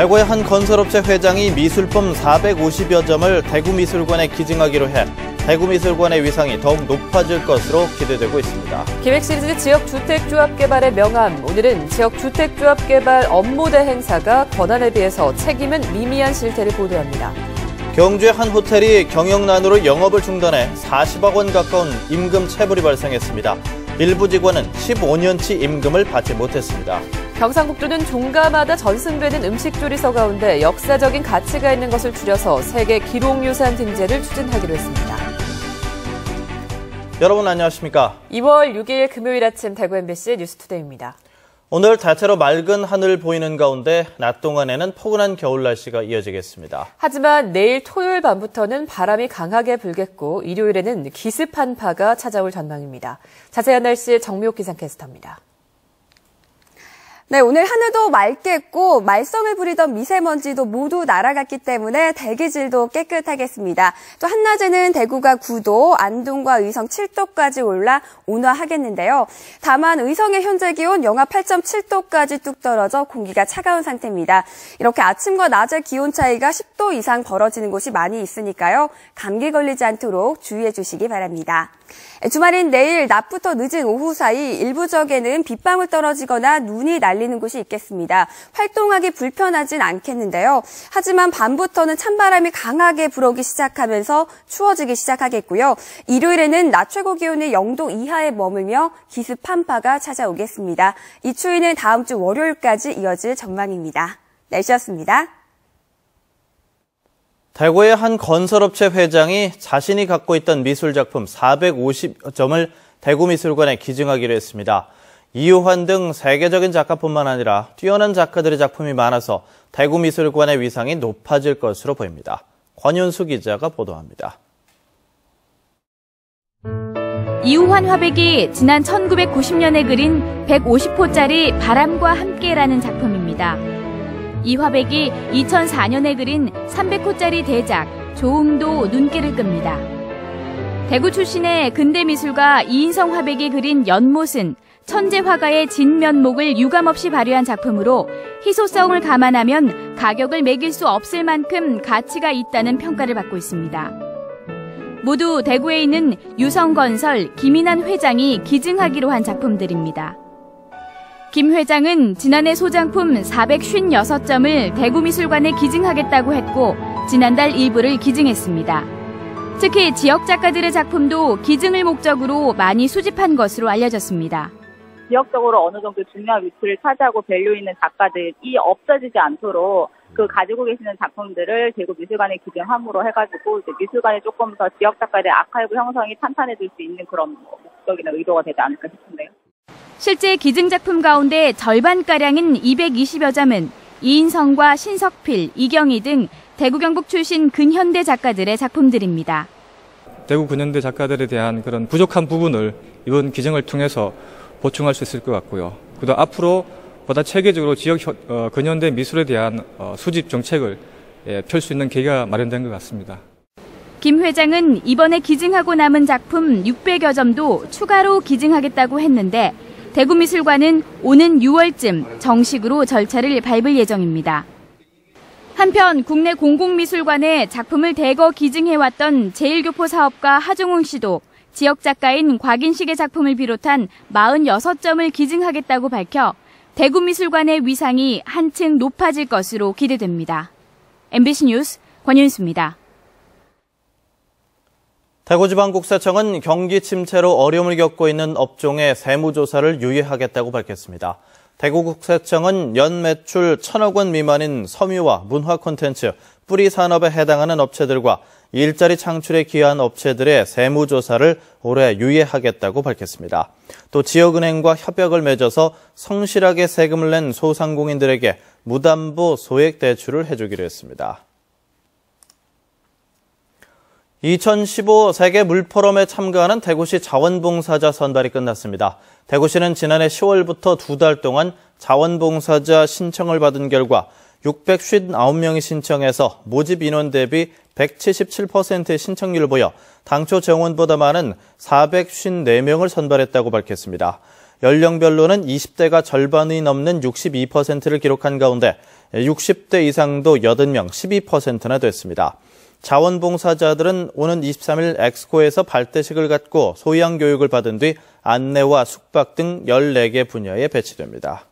대구의 한 건설업체 회장이 미술품 450여 점을 대구미술관에 기증하기로 해 대구미술관의 위상이 더욱 높아질 것으로 기대되고 있습니다. 기획시리즈 지역주택조합 개발의 명함. 오늘은 지역주택조합 개발 업무대 행사가 권한에 비해서 책임은 미미한 실태를 보도합니다. 경주의 한 호텔이 경영난으로 영업을 중단해 40억 원 가까운 임금 체불이 발생했습니다. 일부 직원은 15년치 임금을 받지 못했습니다. 경상북도는 종가마다 전승되는 음식조리서 가운데 역사적인 가치가 있는 것을 추려서 세계 기록유산 등재를 추진하기로 했습니다. 여러분 안녕하십니까? 2월 6일 금요일 아침 대구 MBC 뉴스투데이입니다. 오늘 대체로 맑은 하늘 보이는 가운데 낮 동안에는 포근한 겨울 날씨가 이어지겠습니다. 하지만 내일 토요일 밤부터는 바람이 강하게 불겠고 일요일에는 기습 한파가 찾아올 전망입니다. 자세한 날씨 정미옥 기상캐스터입니다. 네, 오늘 하늘도 맑겠고 말썽을 부리던 미세먼지도 모두 날아갔기 때문에 대기질도 깨끗하겠습니다. 또 한낮에는 대구가 9도, 안동과 의성 7도까지 올라 온화하겠는데요. 다만 의성의 현재 기온 영하 8.7도까지 뚝 떨어져 공기가 차가운 상태입니다. 이렇게 아침과 낮의 기온 차이가 10도 이상 벌어지는 곳이 많이 있으니까요. 감기 걸리지 않도록 주의해 주시기 바랍니다. 주말인 내일 낮부터 늦은 오후 사이 일부 지역에는 빗방울 떨어지거나 눈이 날리는 곳이 있겠습니다. 활동하기 불편하진 않겠는데요. 하지만 밤부터는 찬바람이 강하게 불어오기 시작하면서 추워지기 시작하겠고요. 일요일에는 낮 최고 기온이 0도 이하에 머물며 기습 한파가 찾아오겠습니다. 이 추위는 다음 주 월요일까지 이어질 전망입니다. 날씨였습니다. 대구의 한 건설업체 회장이 자신이 갖고 있던 미술작품 450점을 대구미술관에 기증하기로 했습니다. 이유환 등 세계적인 작가뿐만 아니라 뛰어난 작가들의 작품이 많아서 대구미술관의 위상이 높아질 것으로 보입니다. 권윤수 기자가 보도합니다. 이우환 화백이 지난 1990년에 그린 150호짜리 바람과 함께라는 작품입니다. 이 화백이 2004년에 그린 300호짜리 대작 조음도 눈길을 끕니다. 대구 출신의 근대미술가 이인성 화백이 그린 연못은 천재 화가의 진면목을 유감없이 발휘한 작품으로 희소성을 감안하면 가격을 매길 수 없을 만큼 가치가 있다는 평가를 받고 있습니다. 모두 대구에 있는 유성건설 김인환 회장이 기증하기로 한 작품들입니다. 김 회장은 지난해 소장품 456점을 대구미술관에 기증하겠다고 했고 지난달 일부를 기증했습니다. 특히 지역 작가들의 작품도 기증을 목적으로 많이 수집한 것으로 알려졌습니다. 지역적으로 어느 정도 중요한 위치를 차지하고 밸류 있는 작가들이 없어지지 않도록 그 가지고 계시는 작품들을 대구 미술관에 기증함으로 해가지고 이제 미술관이 조금 더 지역 작가들의 아카이브 형성이 탄탄해질 수 있는 그런 목적이나 의도가 되지 않을까 싶은데요. 실제 기증작품 가운데 절반가량인 220여 점은 이인성과 신석필, 이경희 등 대구 경북 출신 근현대 작가들의 작품들입니다. 대구 근현대 작가들에 대한 그런 부족한 부분을 이번 기증을 통해서 보충할 수 있을 것 같고요. 그다음 앞으로 보다 체계적으로 지역 근현대 미술에 대한 수집 정책을 펼 수 있는 계기가 마련된 것 같습니다. 김 회장은 이번에 기증하고 남은 작품 600여 점도 추가로 기증하겠다고 했는데 대구미술관은 오는 6월쯤 정식으로 절차를 밟을 예정입니다. 한편 국내 공공미술관에 작품을 대거 기증해왔던 제1교포 사업가 하종웅 씨도 지역 작가인 곽인식의 작품을 비롯한 46점을 기증하겠다고 밝혀 대구미술관의 위상이 한층 높아질 것으로 기대됩니다. MBC 뉴스 권윤수입니다. 대구지방국세청은 경기 침체로 어려움을 겪고 있는 업종의 세무조사를 유예하겠다고 밝혔습니다. 대구국세청은 연 매출 1,000억 원 미만인 섬유와 문화 콘텐츠, 뿌리 산업에 해당하는 업체들과 일자리 창출에 기여한 업체들의 세무조사를 올해 유예하겠다고 밝혔습니다. 또 지역은행과 협약을 맺어서 성실하게 세금을 낸 소상공인들에게 무담보 소액 대출을 해주기로 했습니다. 2015 세계 물포럼에 참가하는 대구시 자원봉사자 선발이 끝났습니다. 대구시는 지난해 10월부터 2달 동안 자원봉사자 신청을 받은 결과 659명이 신청해서 모집 인원 대비 177%의 신청률을 보여 당초 정원보다 많은 454명을 선발했다고 밝혔습니다. 연령별로는 20대가 절반이 넘는 62%를 기록한 가운데 60대 이상도 80명, 12%나 됐습니다. 자원봉사자들은 오는 23일 엑스코에서 발대식을 갖고 소양 교육을 받은 뒤 안내와 숙박 등 14개 분야에 배치됩니다.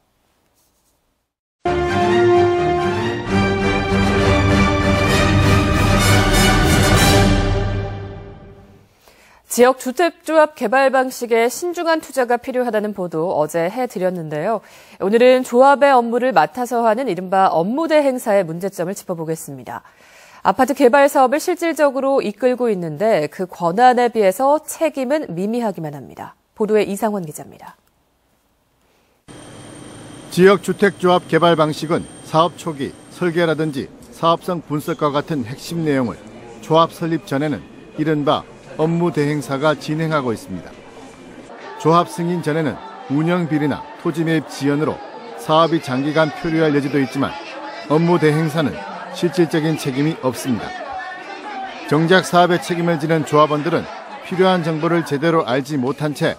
지역 주택조합 개발 방식에 신중한 투자가 필요하다는 보도 어제 해드렸는데요. 오늘은 조합의 업무를 맡아서 하는 이른바 업무대 행사의 문제점을 짚어보겠습니다. 아파트 개발 사업을 실질적으로 이끌고 있는데 그 권한에 비해서 책임은 미미하기만 합니다. 보도에 이상원 기자입니다. 지역 주택조합 개발 방식은 사업 초기 설계라든지 사업성 분석과 같은 핵심 내용을 조합 설립 전에는 이른바 업무 대행사가 진행하고 있습니다. 조합 승인 전에는 운영 비리나 토지 매입 지연으로 사업이 장기간 표류할 여지도 있지만 업무 대행사는 실질적인 책임이 없습니다. 정작 사업의 책임을 지는 조합원들은 필요한 정보를 제대로 알지 못한 채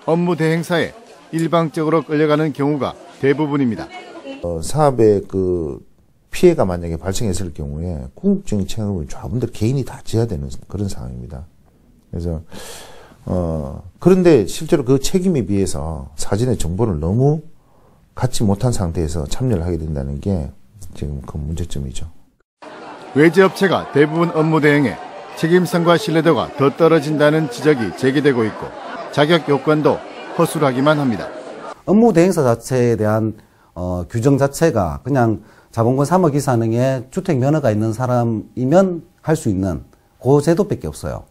업무 대행사에 일방적으로 끌려가는 경우가 대부분입니다. 사업의 피해가 만약에 발생했을 경우에 궁극적인 책임을 조합원들 개인이 다 져야 되는 그런 상황입니다. 그래서 그런데 실제로 그 책임에 비해서 사전에 정보를 너무 갖지 못한 상태에서 참여를 하게 된다는 게 지금 그 문제점이죠. 외제업체가 대부분 업무 대행에 책임성과 신뢰도가 더 떨어진다는 지적이 제기되고 있고 자격 요건도 허술하기만 합니다. 업무 대행사 자체에 대한 규정 자체가 그냥 자본권 3억 이상의 주택 면허가 있는 사람이면 할 수 있는 그 제도밖에 없어요.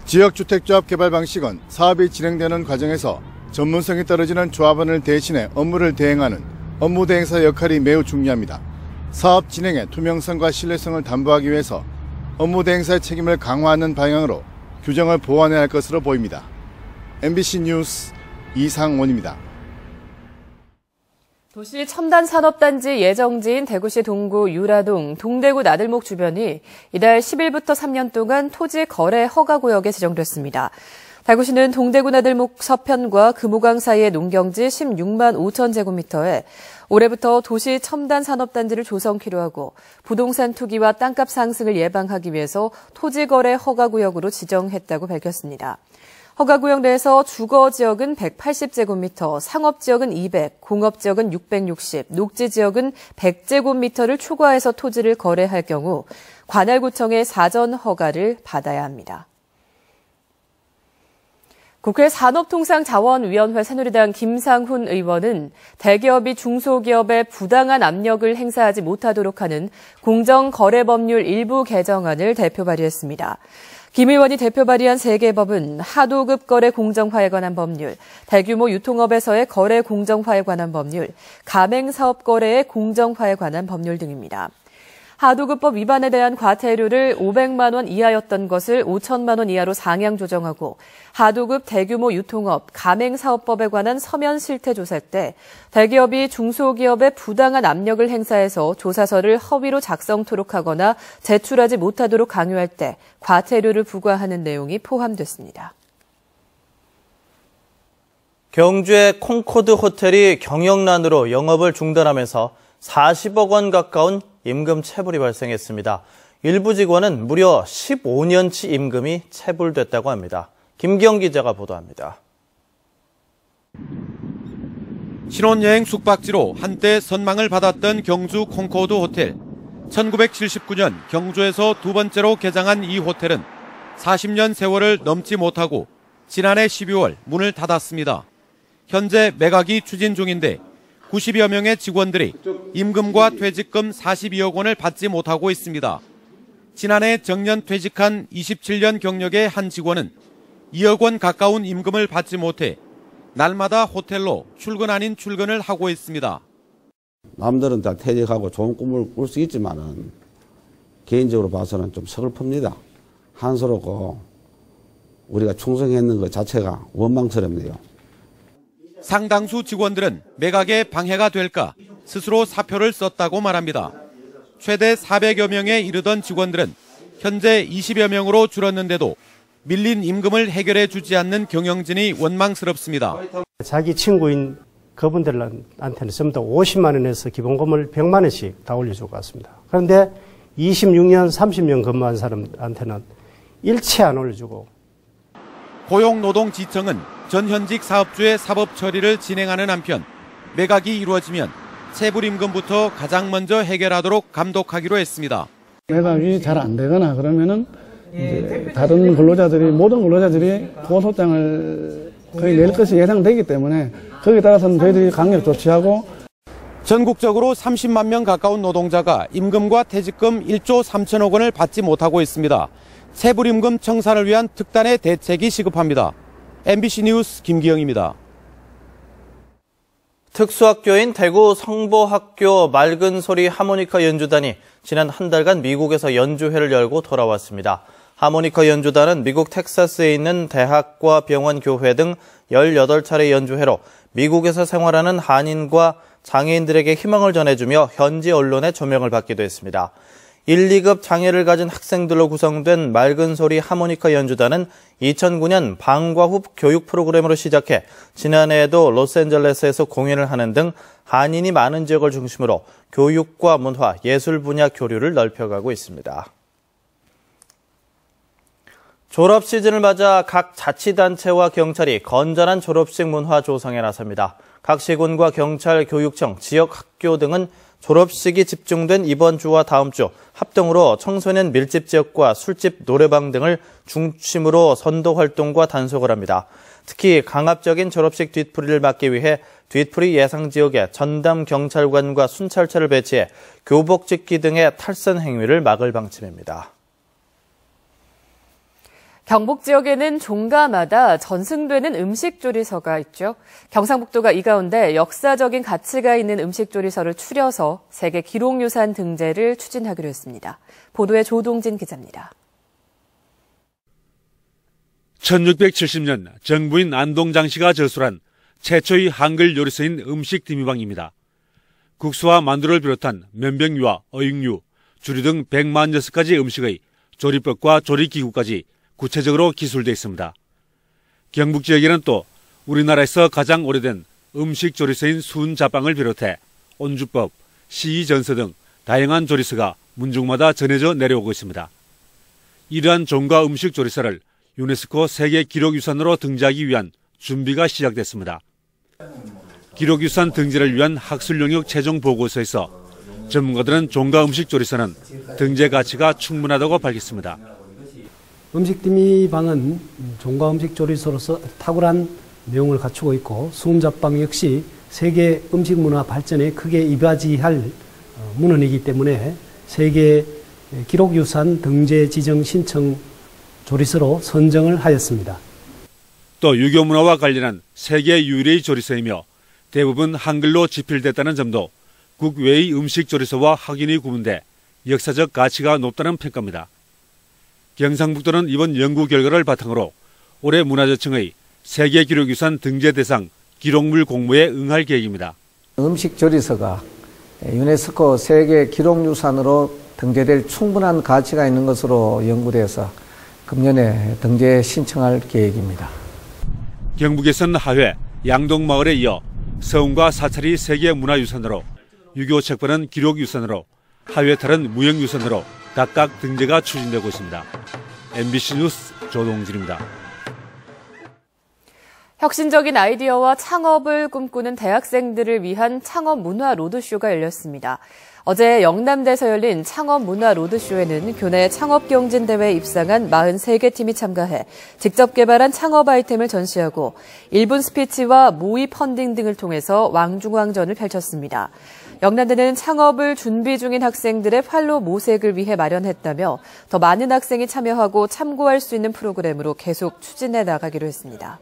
지역주택조합 개발 방식은 사업이 진행되는 과정에서 전문성이 떨어지는 조합원을 대신해 업무를 대행하는 업무 대행사 역할이 매우 중요합니다. 사업 진행의 투명성과 신뢰성을 담보하기 위해서 업무 대행사의 책임을 강화하는 방향으로 규정을 보완해야 할 것으로 보입니다. MBC 뉴스 이상원입니다. 도시 첨단산업단지 예정지인 대구시 동구 유라동, 동대구 나들목 주변이 이달 10일부터 3년 동안 토지 거래 허가구역에 지정됐습니다. 대구시는 동대구 나들목 서편과 금호강 사이의 농경지 16만 5천 제곱미터에 올해부터 도시 첨단산업단지를 조성키로 하고 부동산 투기와 땅값 상승을 예방하기 위해서 토지 거래 허가구역으로 지정했다고 밝혔습니다. 허가구역 내에서 주거지역은 180제곱미터, 상업지역은 200, 공업지역은 660, 녹지지역은 100제곱미터를 초과해서 토지를 거래할 경우 관할구청의 사전 허가를 받아야 합니다. 국회 산업통상자원위원회 새누리당 김상훈 의원은 대기업이 중소기업에 부당한 압력을 행사하지 못하도록 하는 공정거래법률 일부 개정안을 대표 발의했습니다. 김 의원이 대표 발의한 3개 법은 하도급 거래 공정화에 관한 법률, 대규모 유통업에서의 거래 공정화에 관한 법률, 가맹사업 거래의 공정화에 관한 법률 등입니다. 하도급법 위반에 대한 과태료를 500만 원 이하였던 것을 5천만 원 이하로 상향 조정하고 하도급 대규모 유통업, 가맹사업법에 관한 서면 실태 조사 때 대기업이 중소기업에 부당한 압력을 행사해서 조사서를 허위로 작성토록 하거나 제출하지 못하도록 강요할 때 과태료를 부과하는 내용이 포함됐습니다. 경주의 콩코드 호텔이 경영난으로 영업을 중단하면서 40억 원 가까운 임금 체불이 발생했습니다. 일부 직원은 무려 15년치 임금이 체불됐다고 합니다. 김기영 기자가 보도합니다. 신혼여행 숙박지로 한때 선망을 받았던 경주 콩코드 호텔. 1979년 경주에서 두 번째로 개장한 이 호텔은 40년 세월을 넘지 못하고 지난해 12월 문을 닫았습니다. 현재 매각이 추진 중인데 90여 명의 직원들이 임금과 퇴직금 42억 원을 받지 못하고 있습니다. 지난해 정년 퇴직한 27년 경력의 한 직원은 2억 원 가까운 임금을 받지 못해 날마다 호텔로 출근 아닌 출근을 하고 있습니다. 남들은 다 퇴직하고 좋은 꿈을 꿀 수 있지만은 개인적으로 봐서는 좀 서글픕니다. 한스럽고 우리가 충성했는 것 자체가 원망스럽네요. 상당수 직원들은 매각에 방해가 될까 스스로 사표를 썼다고 말합니다. 최대 400여 명에 이르던 직원들은 현재 20여 명으로 줄었는데도 밀린 임금을 해결해 주지 않는 경영진이 원망스럽습니다. 자기 친구인 그분들한테는 전부 다 50만 원에서 기본금을 100만 원씩 다 올려줄 것 같습니다. 그런데 26년, 30년 근무한 사람한테는 일체 안 올려주고. 고용노동지청은 전현직 사업주의 사법 처리를 진행하는 한편 매각이 이루어지면 체불임금부터 가장 먼저 해결하도록 감독하기로 했습니다. 매각이 잘 안 되거나 그러면은 이제 다른 근로자들이 모든 근로자들이 고소장을 거의 낼 것이 예상되기 때문에 거기에 따라서는 저희들이 강력 조치하고. 전국적으로 30만 명 가까운 노동자가 임금과 퇴직금 1조 3천억 원을 받지 못하고 있습니다. 체불임금 청산을 위한 특단의 대책이 시급합니다. MBC 뉴스 김기영입니다. 특수학교인 대구 성보학교 맑은 소리 하모니카 연주단이 지난 한 달간 미국에서 연주회를 열고 돌아왔습니다. 하모니카 연주단은 미국 텍사스에 있는 대학과 병원, 교회 등 18차례 연주회로 미국에서 생활하는 한인과 장애인들에게 희망을 전해주며 현지 언론의 조명을 받기도 했습니다. 1, 2급 장애를 가진 학생들로 구성된 맑은 소리 하모니카 연주단은 2009년 방과후 교육 프로그램으로 시작해 지난해에도 로스앤젤레스에서 공연을 하는 등 한인이 많은 지역을 중심으로 교육과 문화, 예술 분야 교류를 넓혀가고 있습니다. 졸업 시즌을 맞아 각 자치단체와 경찰이 건전한 졸업식 문화 조성에 나섭니다. 각 시군과 경찰, 교육청, 지역 학교 등은 졸업식이 집중된 이번 주와 다음 주 합동으로 청소년 밀집 지역과 술집, 노래방 등을 중심으로 선도 활동과 단속을 합니다. 특히 강압적인 졸업식 뒤풀이를 막기 위해 뒤풀이 예상 지역에 전담 경찰관과 순찰차를 배치해 교복 찍기 등의 탈선 행위를 막을 방침입니다. 경북 지역에는 종가마다 전승되는 음식조리서가 있죠. 경상북도가 이 가운데 역사적인 가치가 있는 음식조리서를 추려서 세계 기록유산 등재를 추진하기로 했습니다. 보도에 조동진 기자입니다. 1670년 정부인 안동장 씨가 저술한 최초의 한글 요리서인 음식 디미방입니다. 국수와 만두를 비롯한 면병류와 어육류, 주류 등 146가지 음식의 조리법과 조리기구까지 구체적으로 기술되어 있습니다. 경북 지역에는 또 우리나라에서 가장 오래된 음식 조리서인 순자빵을 비롯해 온주법, 시의전서 등 다양한 조리서가 문중마다 전해져 내려오고 있습니다. 이러한 종가 음식 조리서를 유네스코 세계 기록유산으로 등재하기 위한 준비가 시작됐습니다. 기록유산 등재를 위한 학술 용역 최종 보고서에서 전문가들은 종가 음식 조리서는 등재 가치가 충분하다고 밝혔습니다. 음식 디미방은 종가 음식 조리서로서 탁월한 내용을 갖추고 있고 순자빵 역시 세계 음식 문화 발전에 크게 이바지할 문헌이기 때문에 세계 기록유산 등재 지정 신청 조리서로 선정을 하였습니다. 또 유교 문화와 관련한 세계 유일의 조리서이며 대부분 한글로 집필됐다는 점도 국외의 음식 조리서와 확연히 구분돼 역사적 가치가 높다는 평가입니다. 경상북도는 이번 연구 결과를 바탕으로 올해 문화재청의 세계기록유산 등재 대상 기록물 공모에 응할 계획입니다. 음식 조리서가 유네스코 세계기록유산으로 등재될 충분한 가치가 있는 것으로 연구돼서 금년에 등재 신청할 계획입니다. 경북에서는 하회, 양동마을에 이어 서운과 사찰이 세계문화유산으로, 유교책벌은 기록유산으로, 하회탈은 무형유산으로 각각 등재가 추진되고 있습니다. MBC 뉴스 조동진입니다. 혁신적인 아이디어와 창업을 꿈꾸는 대학생들을 위한 창업 문화 로드쇼가 열렸습니다. 어제 영남대에서 열린 창업 문화 로드쇼에는 교내 창업경진대회에 입상한 43개 팀이 참가해 직접 개발한 창업 아이템을 전시하고 1분 스피치와 모의 펀딩 등을 통해서 왕중왕전을 펼쳤습니다. 영남대는 창업을 준비 중인 학생들의 활로 모색을 위해 마련했다며 더 많은 학생이 참여하고 참고할 수 있는 프로그램으로 계속 추진해 나가기로 했습니다.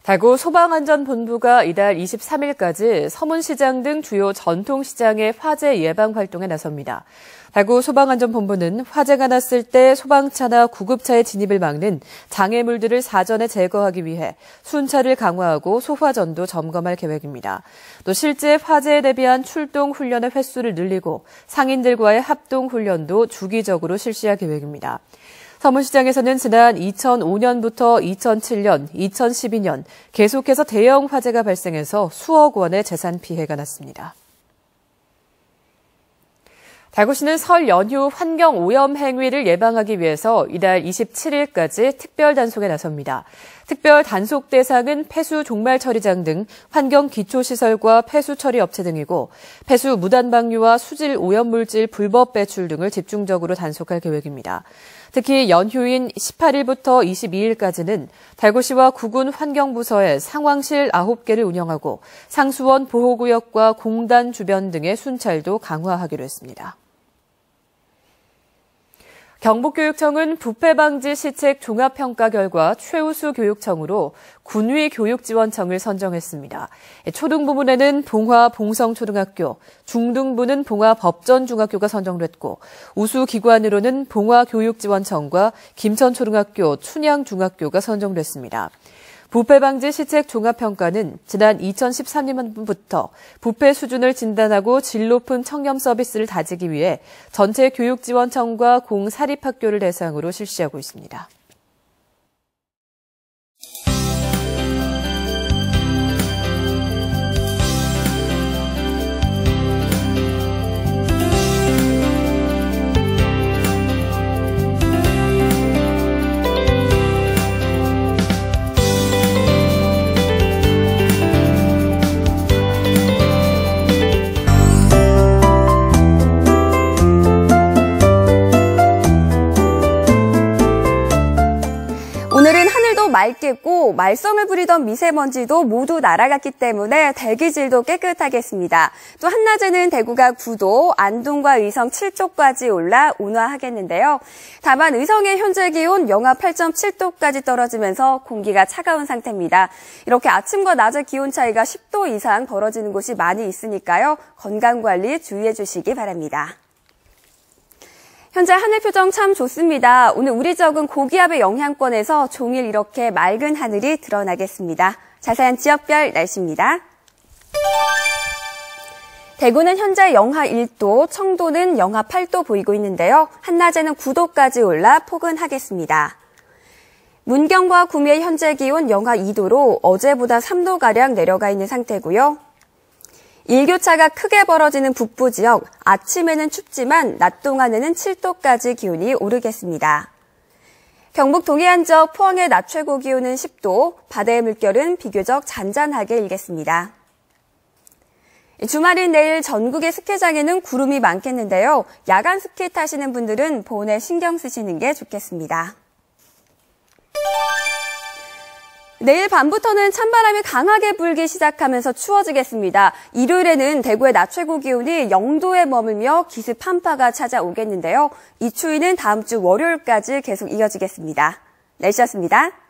대구 소방안전본부가 이달 23일까지 서문시장 등 주요 전통시장의 화재 예방 활동에 나섭니다. 대구 소방안전본부는 화재가 났을 때 소방차나 구급차의 진입을 막는 장애물들을 사전에 제거하기 위해 순찰을 강화하고 소화전도 점검할 계획입니다. 또 실제 화재에 대비한 출동 훈련의 횟수를 늘리고 상인들과의 합동 훈련도 주기적으로 실시할 계획입니다. 서문시장에서는 지난 2005년부터 2007년, 2012년 계속해서 대형 화재가 발생해서 수억 원의 재산 피해가 났습니다. 대구시는 설 연휴 환경 오염 행위를 예방하기 위해서 이달 27일까지 특별 단속에 나섭니다. 특별 단속 대상은 폐수 종말 처리장 등 환경 기초시설과 폐수 처리 업체 등이고 폐수 무단 방류와 수질 오염 물질 불법 배출 등을 집중적으로 단속할 계획입니다. 특히 연휴인 18일부터 22일까지는 대구시와 구군 환경부서에 상황실 9개를 운영하고 상수원 보호구역과 공단 주변 등의 순찰도 강화하기로 했습니다. 경북교육청은 부패방지 시책 종합평가 결과 최우수 교육청으로 군위교육지원청을 선정했습니다. 초등부문에는 봉화 봉성초등학교, 중등부는 봉화 법전중학교가 선정됐고 우수기관으로는 봉화교육지원청과 김천초등학교, 춘향중학교가 선정됐습니다. 부패방지 시책 종합평가는 지난 2013년부터 부패 수준을 진단하고 질 높은 청렴 서비스를 다지기 위해 전체 교육지원청과 공사립학교를 대상으로 실시하고 있습니다. 오늘은 하늘도 맑겠고 말썽을 부리던 미세먼지도 모두 날아갔기 때문에 대기질도 깨끗하겠습니다. 또 한낮에는 대구가 9도, 안동과 의성 7도까지 올라 온화하겠는데요. 다만 의성의 현재 기온 영하 8.7도까지 떨어지면서 공기가 차가운 상태입니다. 이렇게 아침과 낮의 기온 차이가 10도 이상 벌어지는 곳이 많이 있으니까요. 건강관리 주의해 주시기 바랍니다. 현재 하늘 표정 참 좋습니다. 오늘 우리 지역은 고기압의 영향권에서 종일 이렇게 맑은 하늘이 드러나겠습니다. 자세한 지역별 날씨입니다. 대구는 현재 영하 1도, 청도는 영하 8도 보이고 있는데요. 한낮에는 9도까지 올라 포근하겠습니다. 문경과 구미의 현재 기온 영하 2도로 어제보다 3도가량 내려가 있는 상태고요. 일교차가 크게 벌어지는 북부 지역, 아침에는 춥지만 낮 동안에는 7도까지 기온이 오르겠습니다. 경북 동해안 지역 포항의 낮 최고 기온은 10도, 바다의 물결은 비교적 잔잔하게 일겠습니다. 주말인 내일 전국의 스키장에는 구름이 많겠는데요. 야간 스키 타시는 분들은 보온에 신경 쓰시는 게 좋겠습니다. 내일 밤부터는 찬바람이 강하게 불기 시작하면서 추워지겠습니다. 일요일에는 대구의 낮 최고 기온이 0도에 머물며 기습 한파가 찾아오겠는데요. 이 추위는 다음 주 월요일까지 계속 이어지겠습니다. 날씨였습니다.